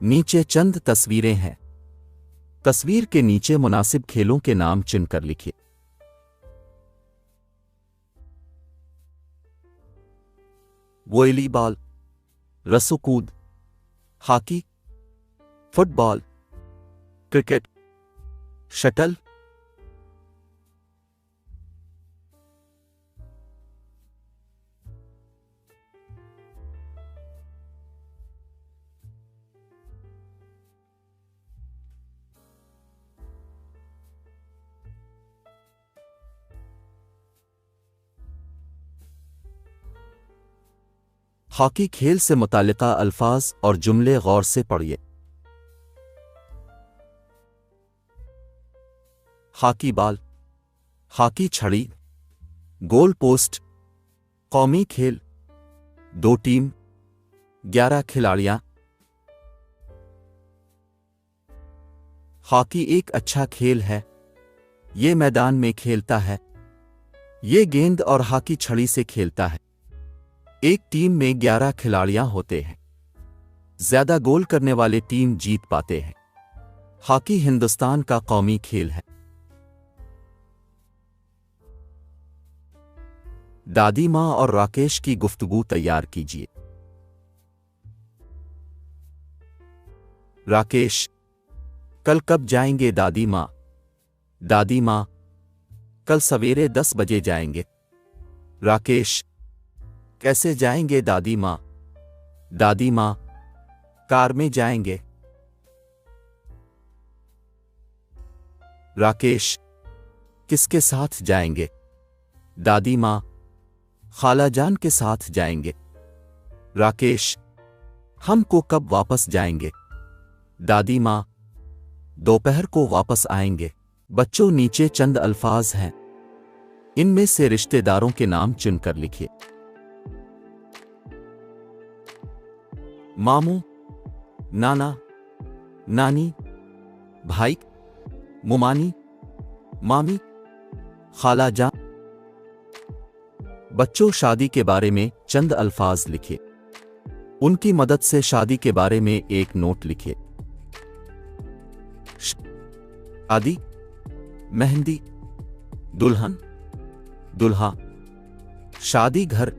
नीचे चंद तस्वीरें हैं। तस्वीर के नीचे मुनासिब खेलों के नाम चुनकर लिखिए। वॉलीबॉल, रस्सोकूद, hockey, football, cricket, shuttle. Hockey खेल से मुताल्लिका अल्फाज और जुमले गौर से पढ़िए। हॉकी बॉल, हॉकी छड़ी, गोल पोस्ट, कौमी खेल, 2 टीम, 11 खिलाड़ियां। हॉकी एक अच्छा खेल है। ये मैदान में खेलता है। ये गेंद और हॉकी छड़ी से खेलता है। एक टीम में 11 खिलाड़ियां होते हैं। ज्यादा गोल करने वाले टीम जीत पाते हैं। हॉकी हिंदुस्तान का कौमी खेल है। दादी माँ और राकेश की गुफ्तगू तैयार कीजिए। राकेश, कल कब जाएंगे दादी माँ? दादी माँ, कल सवेरे 10 बजे जाएंगे। राकेश, कैसे जाएंगे दादी माँ? दादी माँ, कार में जाएंगे। राकेश, किसके साथ जाएंगे? दादी माँ, खाला जान के साथ जाएंगे। राकेश, हमको कब वापस जाएंगे? दादी माँ, दोपहर को वापस आएंगे। बच्चों, नीचे चंद अल्फाज हैं। इनमें से रिश्तेदारों के नाम चुनकर लिखिए। मामू, नाना, नानी, भाई, मुमानी, मामी, खाला जान। बच्चों, शादी के बारे में चंद अल्फाज लिखिए। उनकी मदद से शादी के बारे में एक नोट लिखिए। शादी, मेहंदी, दुल्हन, दुल्हा, शादी घर,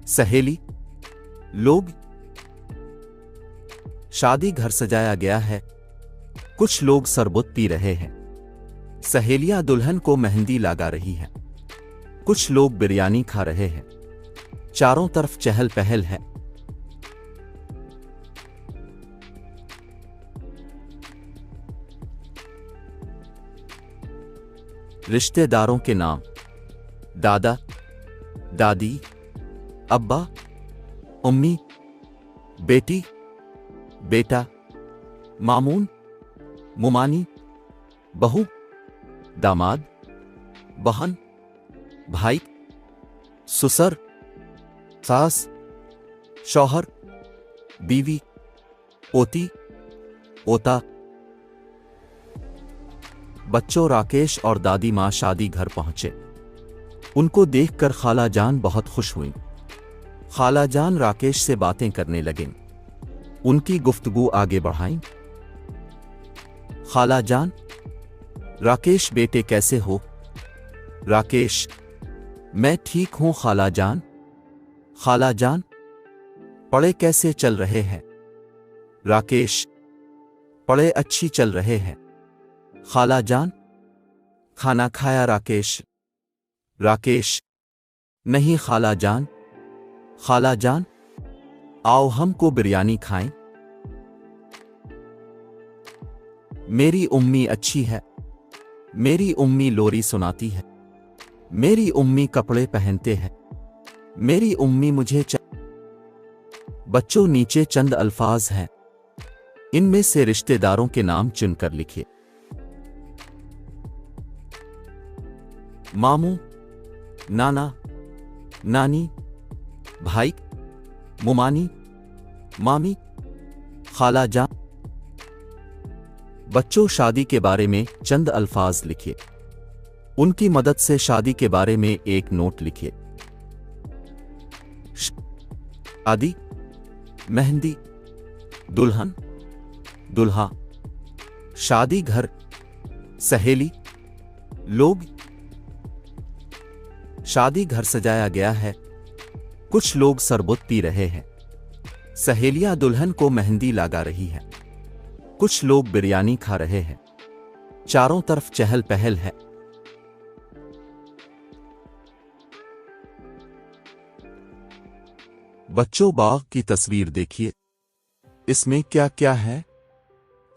सहेली, लोग। शादी घर सजाया गया है। कुछ लोग शरबत पी रहे हैं। सहेलियां दुल्हन को मेहंदी लगा रही हैं। कुछ लोग बिरयानी खा रहे हैं। चारों तरफ चहल पहल है। रिश्तेदारों के नाम: दादा, दादी, अब्बा, उम्मी, बेटी, बेटा, मामून, मुमानी, बहू, दामाद, बहन, भाई, सुसर, सास, शौहर, बीवी, पोती, पोता। बच्चों, राकेश और दादी माँ शादी घर पहुंचे। उनको देखकर खाला जान बहुत खुश हुई। खाला जान राकेश से बातें करने लगीं। उनकी गुफ्तगू आगे बढ़ाई। खाला जान, राकेश बेटे कैसे हो? राकेश, मैं ठीक हूं खाला जान। खाला जान, पढ़े कैसे चल रहे हैं? राकेश, पढ़े अच्छी चल रहे हैं। खाला जान, खाना खाया राकेश? राकेश, नहीं खाला जान। खाला जान, आओ हमको बिरयानी खाएं। मेरी उम्मी अच्छी है। मेरी उम्मी लोरी सुनाती है। मेरी उम्मी कपड़े पहनते हैं। मेरी उम्मी मुझे बच्चों, नीचे चंद अल्फाज हैं। इनमें से रिश्तेदारों के नाम चुनकर लिखिए। मामू, नाना, नानी, भाई, मुमानी, मामी, खाला जान। बच्चों, शादी के बारे में चंद अल्फाज लिखिए। उनकी मदद से शादी के बारे में एक नोट लिखिए। शादी, मेहंदी, दुल्हन, दुल्हा, शादी घर, सहेली, लोग। शादी घर सजाया गया है। कुछ लोग शरबत पी रहे हैं। सहेलियां दुल्हन को मेहंदी लगा रही हैं। कुछ लोग बिरयानी खा रहे हैं। चारों तरफ चहल पहल है। बच्चों, बाग की तस्वीर देखिए। इसमें क्या क्या है?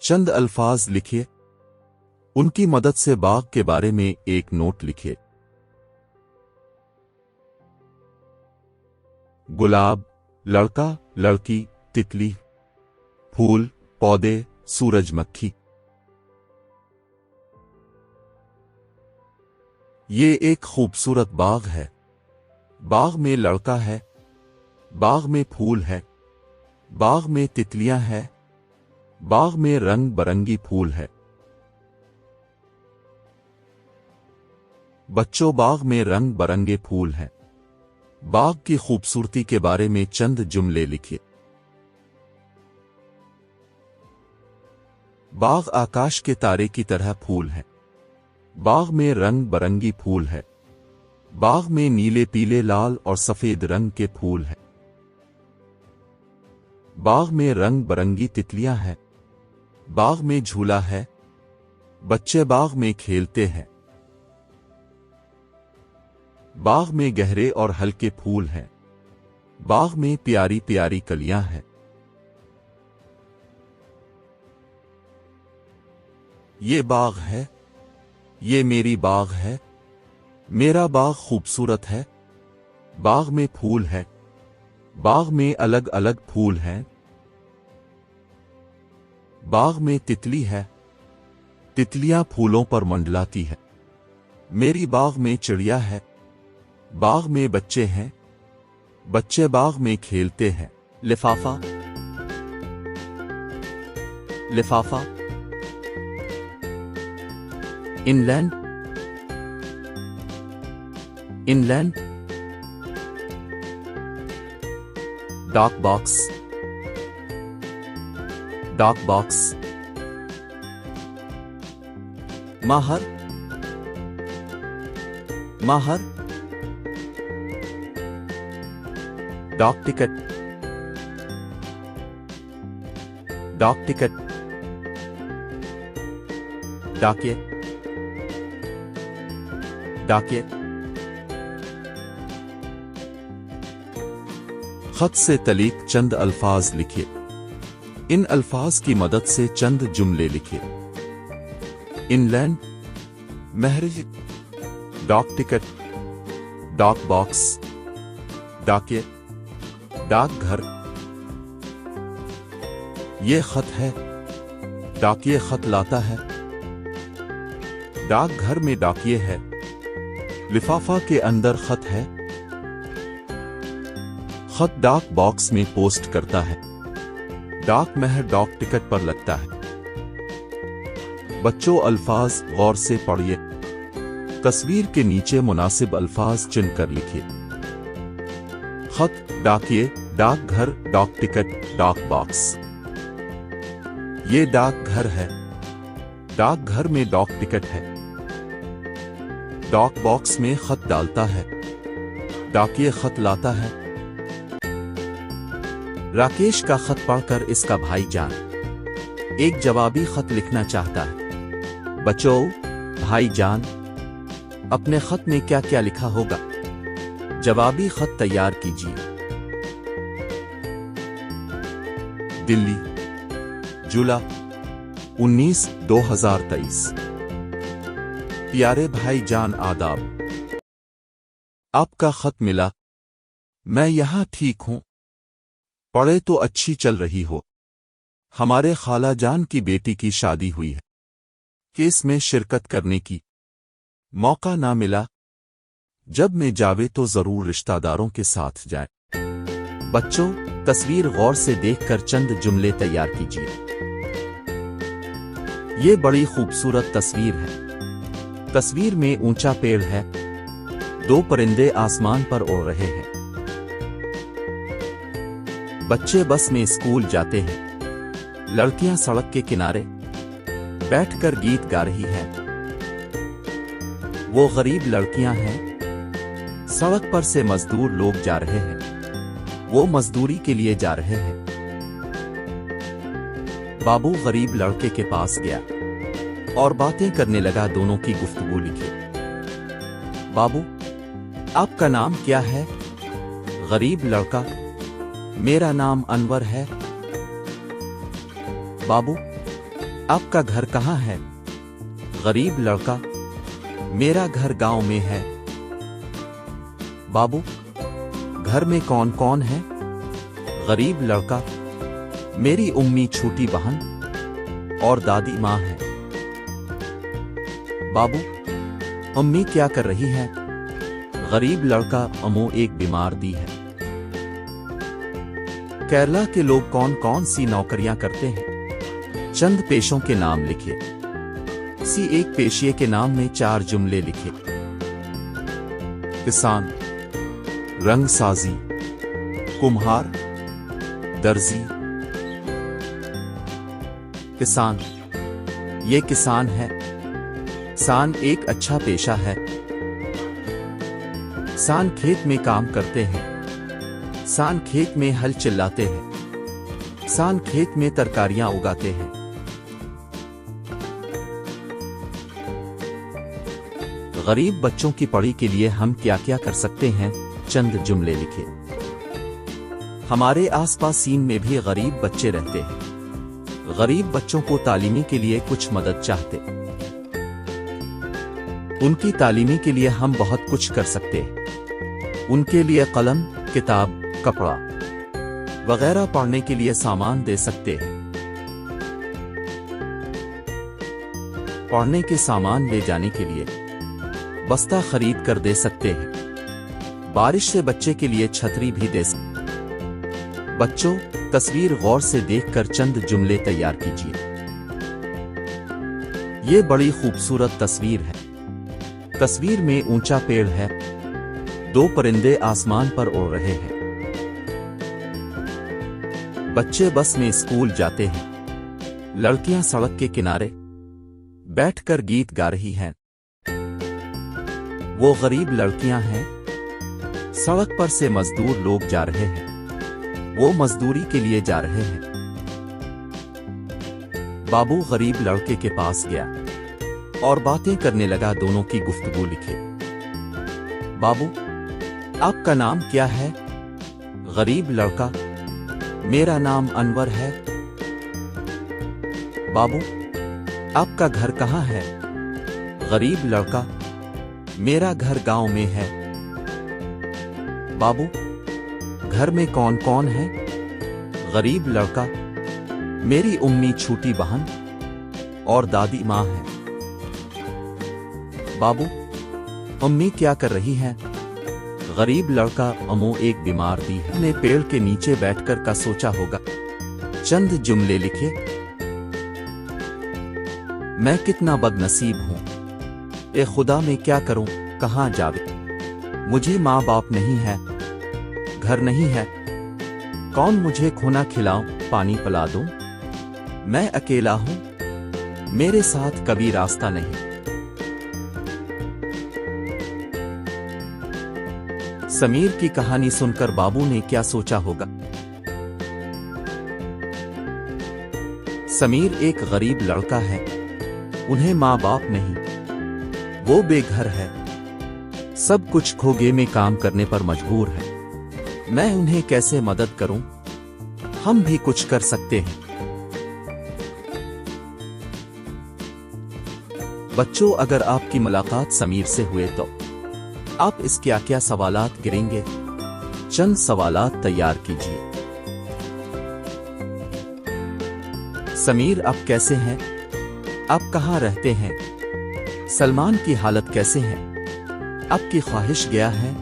चंद अल्फाज लिखिए। उनकी मदद से बाग के बारे में एक नोट लिखिए। गुलाब, लड़का, लड़की, तितली, फूल, पौधे, सूरजमुखी। ये एक खूबसूरत बाग है। बाग में लड़का है। बाग में फूल है। बाग में तितलियां हैं। बाग में रंग बरंगी फूल है। बच्चों, बाग में रंग बरंगे फूल हैं। बाग की खूबसूरती के बारे में चंद जुमले लिखिए। बाग आकाश के तारे की तरह फूल है। बाग में रंग बरंगी फूल है। बाग में नीले, पीले, लाल और सफेद रंग के फूल हैं। बाग में रंग बरंगी तितलियां हैं। बाग में झूला है। बच्चे बाग में खेलते हैं। बाग में गहरे और हल्के फूल हैं। बाग में प्यारी प्यारी कलियां हैं। ये बाग है। ये मेरी बाग है। मेरा बाग खूबसूरत है। बाग में फूल है। बाग में अलग अलग फूल हैं। बाग में तितली है। तितलियां फूलों पर मंडलाती है। मेरी बाग में चिड़िया है। बाग में बच्चे हैं। बच्चे बाग में खेलते हैं। लिफाफा, लिफाफा, इनलैंड, इनलैंड, डाक बॉक्स, डाक बॉक्स, माहर, माहर, डाक टिकट, डाक टिकट, डाकिये, डाकिये। खत से तलीक चंद अल्फाज लिखिए। इन अल्फाज की मदद से चंद जुमले लिखिए। इनलैंड, महरज, डाक टिकट, डाक बॉक्स, डाकिये, डाकघर। ये खत है। डाकिये खत लाता है। डाकघर में डाकिये है। लिफाफा के अंदर खत है। खत डाक बॉक्स में पोस्ट करता है। डाक महर डाक टिकट पर लगता है। बच्चों, अल्फाज गौर से पढ़िए। तस्वीर के नीचे मुनासिब अल्फाज चुनकर लिखिए। खत, डाकिये, डाकघर, डाक टिकट, डाक बॉक्स। ये डाकघर है। डाकघर में डाक टिकट है। डाक बॉक्स में खत डालता है। डाकिये खत लाता है। राकेश का खत पढ़कर इसका भाईजान एक जवाबी खत लिखना चाहता है। बच्चों, भाईजान, अपने खत में क्या क्या लिखा होगा? जवाबी खत तैयार कीजिए। दिल्ली, जुलाई 19, 2023। प्यारे भाईजान, आदाब। आपका खत मिला। मैं यहां ठीक हूं। पढ़े तो अच्छी चल रही हो। हमारे खाला जान की बेटी की शादी हुई है। केस में शिरकत करने की मौका ना मिला। जब मैं जावे तो जरूर रिश्तेदारों के साथ जाए। बच्चों, तस्वीर गौर से देखकर चंद जुमले तैयार कीजिए। ये बड़ी खूबसूरत तस्वीर है। तस्वीर में ऊंचा पेड़ है। दो परिंदे आसमान पर उड़ रहे हैं। बच्चे बस में स्कूल जाते हैं। लड़कियां सड़क के किनारे बैठकर गीत गा रही हैं। वो गरीब लड़कियां हैं। सड़क पर से मजदूर लोग जा रहे हैं। वो मजदूरी के लिए जा रहे हैं। बाबू गरीब लड़के के पास गया और बातें करने लगा। दोनों की गुफ्तगू लिखी। बाबू, आपका नाम क्या है? गरीब लड़का, मेरा नाम अनवर है। बाबू, आपका घर कहाँ है? गरीब लड़का, मेरा घर गांव में है। बाबू, घर में कौन कौन है? गरीब लड़का, मेरी उम्मी, छोटी बहन और दादी माँ है। बाबू, अम्मी क्या कर रही है? गरीब लड़का, अम्मू एक बीमार दी है। केरला के लोग कौन कौन सी नौकरियां करते हैं? चंद पेशों के नाम लिखे। किसी एक पेशिये के नाम में 4 जुमले लिखे। किसान, रंगसाजी, कुम्हार, दर्जी। किसान, ये किसान है। किसान एक अच्छा पेशा है। किसान खेत में काम करते हैं। किसान खेत में हल चलाते हैं। किसान खेत में तरकारियां उगाते हैं। गरीब बच्चों की पढ़ाई के लिए हम क्या क्या कर सकते हैं? चंद जुमले लिखे। हमारे आसपास सीन में भी गरीब बच्चे रहते हैं। गरीब बच्चों को तालीमी के लिए कुछ मदद चाहते। उनकी तालीमी के लिए हम बहुत कुछ कर सकते हैं। उनके लिए कलम, किताब, कपड़ा वगैरह पढ़ने के लिए सामान दे सकते हैं। पढ़ने के सामान ले जाने के लिए बस्ता खरीद कर दे सकते हैं। बारिश से बच्चे के लिए छतरी भी दे सकते हैं। बच्चों, तस्वीर गौर से देखकर चंद जुमले तैयार कीजिए। ये बड़ी खूबसूरत तस्वीर है। तस्वीर में ऊंचा पेड़ है। 2 परिंदे आसमान पर उड़ रहे हैं। बच्चे बस में स्कूल जाते हैं। लड़कियां सड़क के किनारे बैठकर गीत गा रही हैं। वो गरीब लड़कियां हैं। सड़क पर से मजदूर लोग जा रहे हैं। वो मजदूरी के लिए जा रहे हैं। बाबू गरीब लड़के के पास गया और बातें करने लगा। दोनों की गुफ्तगू लिखे। बाबू, आपका नाम क्या है? गरीब लड़का, मेरा नाम अनवर है। बाबू, आपका घर कहाँ है? गरीब लड़का, मेरा घर गांव में है। बाबू, घर में कौन कौन है? गरीब लड़का, मेरी उम्मी, छोटी बहन और दादी माँ है। बाबू, अम्मी क्या कर रही हैं? गरीब लड़का, अम्मू एक बीमार दी है। ने पेड़ के नीचे बैठकर का सोचा होगा। चंद जुमले लिखे। मैं कितना बदनसीब हूं। ए खुदा, मैं क्या करूं, कहां जावे। मुझे माँ बाप नहीं है, घर नहीं है। कौन मुझे खाना खिलाऊं, पानी पिला दूं। मैं अकेला हूं, मेरे साथ कभी रास्ता नहीं। समीर की कहानी सुनकर बाबू ने क्या सोचा होगा? समीर एक गरीब लड़का है। उन्हें माँ बाप नहीं। वो बेघर है। सब कुछ खोगे में काम करने पर मजबूर है। मैं उन्हें कैसे मदद करूं? हम भी कुछ कर सकते हैं। बच्चों, अगर आपकी मुलाकात समीर से हुए तो आप इस क्या क्या सवालात गिरेंगे? चंद सवालात तैयार कीजिए। समीर, आप कैसे हैं? आप कहाँ रहते हैं? सलमान की हालत कैसे है? आपकी ख्वाहिश गया है?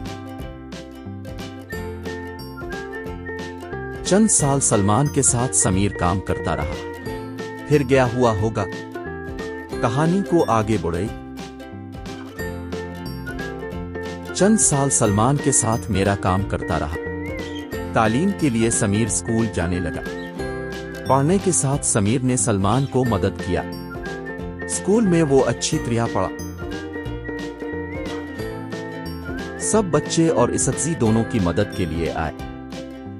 चंद साल सलमान के साथ समीर काम करता रहा। फिर गया हुआ होगा। कहानी को आगे बढ़ाई। चंद साल सलमान के साथ मेरा काम करता रहा। तालीम के लिए समीर स्कूल जाने लगा। पढ़ने के साथ समीर ने सलमान को मदद किया। स्कूल में वो अच्छी तरह पढ़ा। सब बच्चे और इसकजी दोनों की मदद के लिए आए।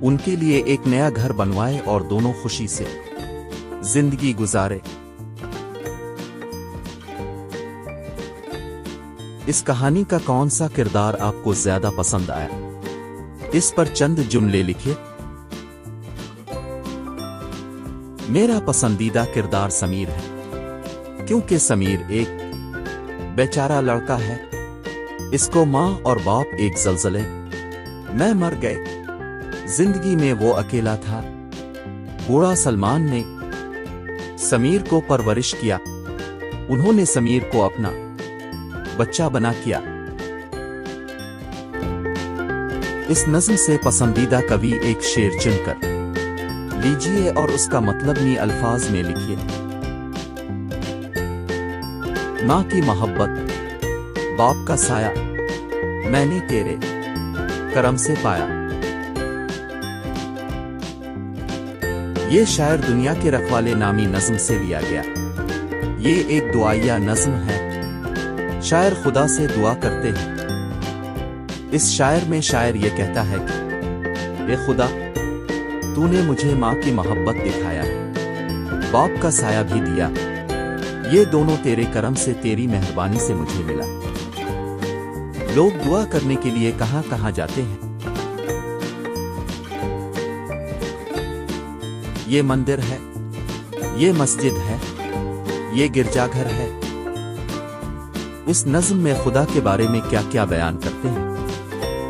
उनके लिए एक नया घर बनवाए और दोनों खुशी से जिंदगी गुजारे। इस कहानी का कौन सा किरदार आपको ज्यादा पसंद आया? इस पर चंद जुमले लिखिए। मेरा पसंदीदा किरदार समीर है, क्योंकि समीर एक बेचारा लड़का है। इसको माँ और बाप एक ज़लज़ले में मर गए। जिंदगी में वो अकेला था। बूढ़ा सलमान ने समीर को परवरिश किया। उन्होंने समीर को अपना बच्चा बना किया। इस नज़्म से पसंदीदा कवि एक शेर चुनकर लीजिए और उसका मतलब नी अल्फाज में लिखिए। माँ की मोहब्बत, बाप का साया, मैंने तेरे करम से पाया। ये शायर दुनिया के रखवाले नामी नज़्म से लिया गया। ये एक दुआया नज़्म है। शायर खुदा से दुआ करते हैं। इस शायर में शायर ये कहता है कि ए खुदा, तूने मुझे माँ की मोहब्बत दिखाया, बाप का साया भी दिया। ये दोनों तेरे करम से, तेरी मेहरबानी से मुझे मिला। लोग दुआ करने के लिए कहां कहां जाते हैं? ये मंदिर है, ये मस्जिद है, ये गिरजाघर है। इस नज़्म में खुदा के बारे में क्या क्या बयान करते हैं?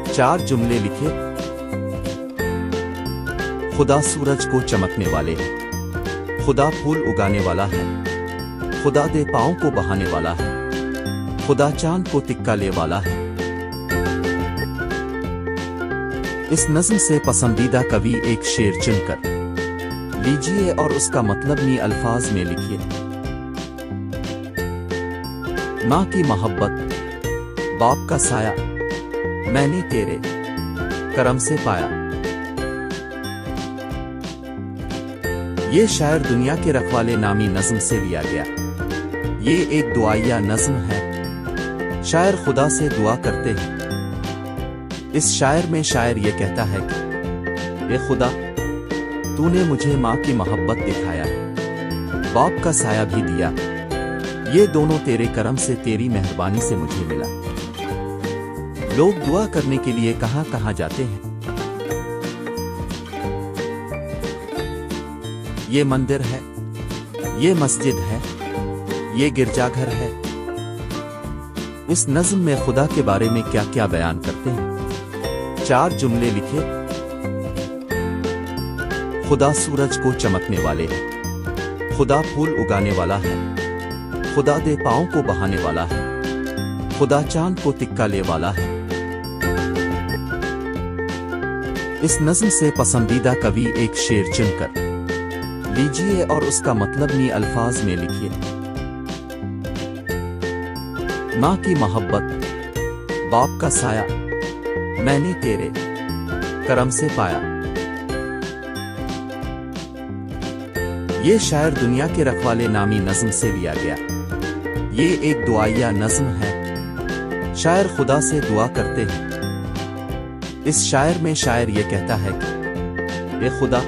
4 जुमले लिखे। खुदा सूरज को चमकने वाले है, खुदा फूल उगाने वाला है, खुदा दे पांव को बहाने वाला है, खुदा चांद को तिक्का ले वाला है। इस नज़्म से पसंदीदा कवि एक शेर चुनकर लीजिए और उसका मतलब नी अल्फाज में लिखिए। माँ की मोहब्बत, बाप का साया, मैंने तेरे करम से पाया। ये शायर दुनिया के रखवाले नामी नज़्म से लिया गया। ये एक दुआया नज़्म है। शायर खुदा से दुआ करते हैं। इस शायर में शायर ये कहता है कि ए खुदा, तूने मुझे माँ की मोहब्बत दिखाया, बाप का साया भी दिया। ये दोनों तेरे करम से, तेरी मेहरबानी से मुझे मिला। लोग दुआ करने के लिए कहां कहां जाते हैं? ये मंदिर है, ये मस्जिद है, ये गिरजाघर है। इस नज़्म में खुदा के बारे में क्या क्या बयान करते हैं? 4 जुमले लिखे। खुदा सूरज को चमकने वाले है, खुदा फूल उगाने वाला है, खुदा दे पांव को बहाने वाला है, खुदा चांद को तिक्का ले वाला है। इस नज़्म से पसंदीदा कवि एक शेर चुनकर लीजिए और उसका मतलब नी अल्फाज में लिखिए। माँ की मोहब्बत, बाप का साया, मैंने तेरे करम से पाया। ये शायर दुनिया के रखवाले नामी नज़्म से लिया गया। ये एक दुआया नज़्म है। शायर खुदा से दुआ करते हैं। इस शायर में शायर ये कहता है कि ए खुदा,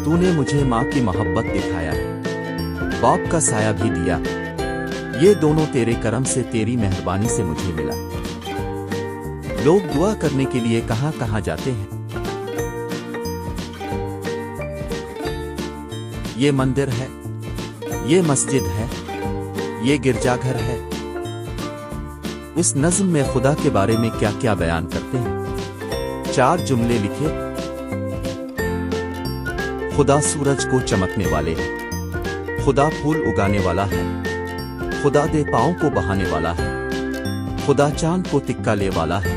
तूने मुझे माँ की मोहब्बत दिखाया, बाप का साया भी दिया। ये दोनों तेरे करम से, तेरी मेहरबानी से मुझे मिला। लोग दुआ करने के लिए कहां कहां जाते हैं? ये मंदिर है, ये मस्जिद है, ये गिरजाघर है। इस नज़्म में खुदा के बारे में क्या क्या बयान करते हैं? 4 जुमले लिखे। खुदा सूरज को चमकने वाले है, खुदा फूल उगाने वाला है, खुदा दे पांव को बहाने वाला है, खुदा चांद को तिक्का ले वाला है,